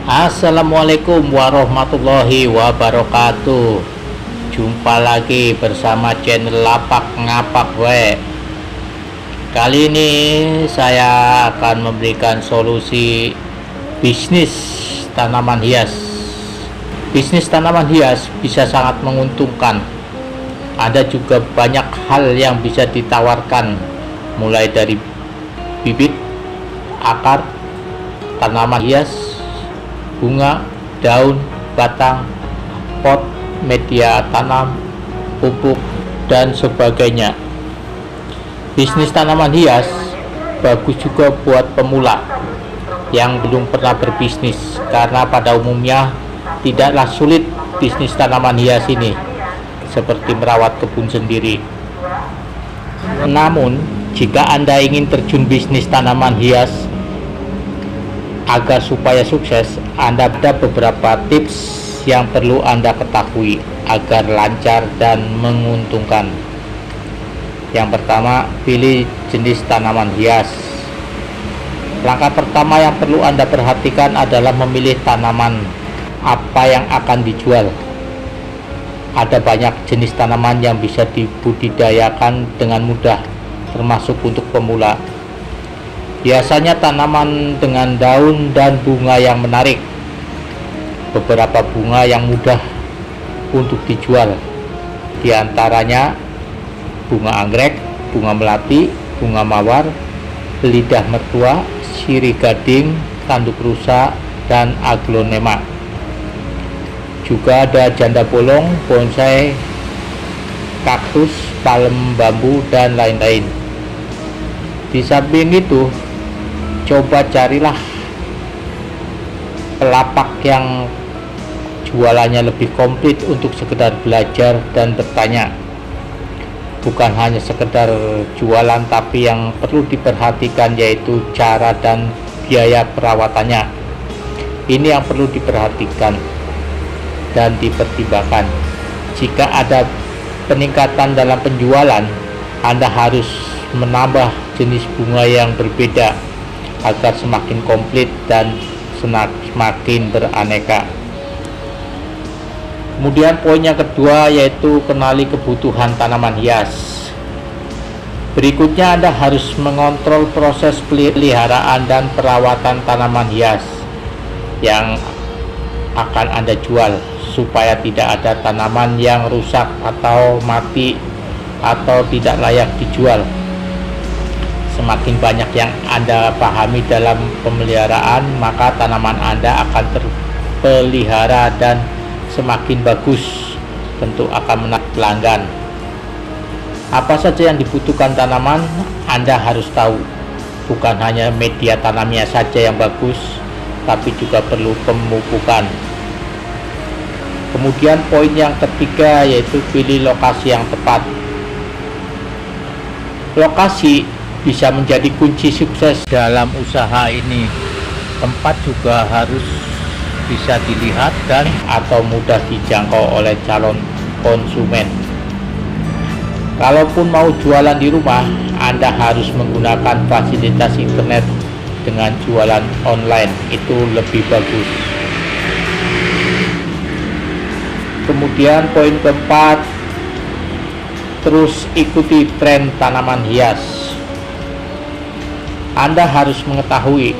Assalamualaikum warahmatullahi wabarakatuh. Jumpa lagi bersama channel Lapak Ngapak We. Kali ini saya akan memberikan solusi bisnis tanaman hias. Bisnis tanaman hias bisa sangat menguntungkan. Ada juga banyak hal yang bisa ditawarkan, mulai dari bibit, akar, tanaman hias, bunga, daun, batang, pot, media tanam, pupuk, dan sebagainya. Bisnis tanaman hias bagus juga buat pemula yang belum pernah berbisnis, karena pada umumnya tidaklah sulit bisnis tanaman hias ini, seperti merawat kebun sendiri. Namun, jika Anda ingin terjun bisnis tanaman hias agar supaya sukses, ada beberapa tips yang perlu Anda ketahui agar lancar dan menguntungkan. Yang pertama, pilih jenis tanaman hias. Langkah pertama yang perlu Anda perhatikan adalah memilih tanaman apa yang akan dijual. Ada banyak jenis tanaman yang bisa dibudidayakan dengan mudah, termasuk untuk pemula. Biasanya tanaman dengan daun dan bunga yang menarik. Beberapa bunga yang mudah untuk dijual, di antaranya bunga anggrek, bunga melati, bunga mawar, lidah mertua, sirih gading, tanduk rusa, dan aglonema. Juga ada janda bolong, bonsai, kaktus, palem bambu, dan lain-lain. Di samping itu, coba carilah pelapak yang jualannya lebih komplit untuk sekedar belajar dan bertanya. Bukan hanya sekedar jualan, tapi yang perlu diperhatikan yaitu cara dan biaya perawatannya. Ini yang perlu diperhatikan dan dipertimbangkan. Jika ada peningkatan dalam penjualan, Anda harus menambah jenis bunga yang berbeda agar semakin komplit dan semakin beraneka. Kemudian poin yang kedua yaitu kenali kebutuhan tanaman hias. Berikutnya Anda harus mengontrol proses peliharaan dan perawatan tanaman hias yang akan Anda jual, supaya tidak ada tanaman yang rusak atau mati atau tidak layak dijual. Semakin banyak yang Anda pahami dalam pemeliharaan, maka tanaman Anda akan terpelihara dan semakin bagus, tentu akan menarik pelanggan. Apa saja yang dibutuhkan tanaman, Anda harus tahu. Bukan hanya media tanamnya saja yang bagus, tapi juga perlu pemupukan. Kemudian poin yang ketiga yaitu pilih lokasi yang tepat. Lokasi bisa menjadi kunci sukses dalam usaha ini. Tempat juga harus bisa dilihat dan atau mudah dijangkau oleh calon konsumen. Kalaupun mau jualan di rumah, Anda harus menggunakan fasilitas internet dengan jualan online, itu lebih bagus. Kemudian poin keempat, terus ikuti tren tanaman hias. Anda harus mengetahui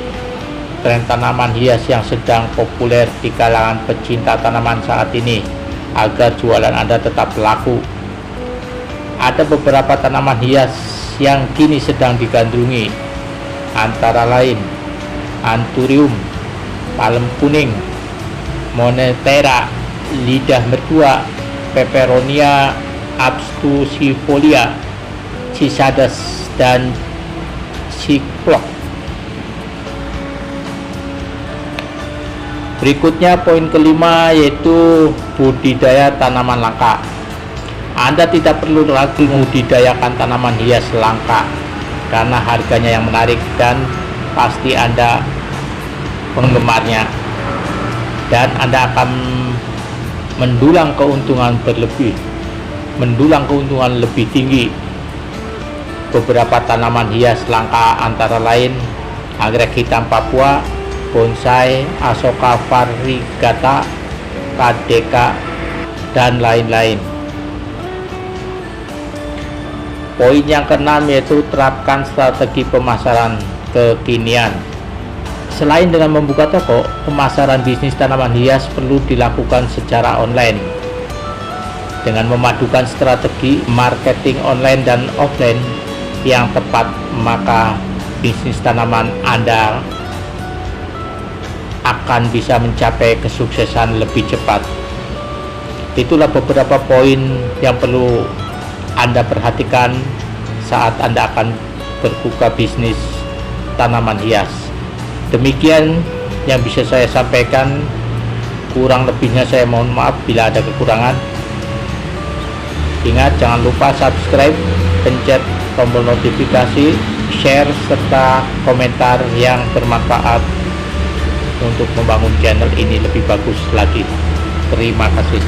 tren tanaman hias yang sedang populer di kalangan pecinta tanaman saat ini agar jualan Anda tetap laku. Ada beberapa tanaman hias yang kini sedang digandrungi, antara lain anthurium, palem kuning, monstera, lidah mertua, peperonia obstrusifolia, cycades, dan cyclops. Berikutnya poin kelima yaitu budidaya tanaman langka. Anda tidak perlu lagi membudidayakan tanaman hias langka karena harganya yang menarik dan pasti Anda penggemarnya, dan Anda akan mendulang keuntungan lebih tinggi. Beberapa tanaman hias langka antara lain anggrek hitam Papua, bonsai, Asoka variegata, KDK, dan lain-lain. Poin yang keenam yaitu terapkan strategi pemasaran kekinian. Selain dengan membuka toko, pemasaran bisnis tanaman hias perlu dilakukan secara online. Dengan memadukan strategi marketing online dan offline yang tepat, maka bisnis tanaman Anda akan bisa mencapai kesuksesan lebih cepat. Itulah beberapa poin yang perlu Anda perhatikan saat Anda akan berbuka bisnis tanaman hias. Demikian yang bisa saya sampaikan, kurang lebihnya saya mohon maaf bila ada kekurangan. Ingat, jangan lupa subscribe, pencet tombol notifikasi, share, serta komentar yang bermanfaat untuk membangun channel ini lebih bagus lagi. Terima kasih.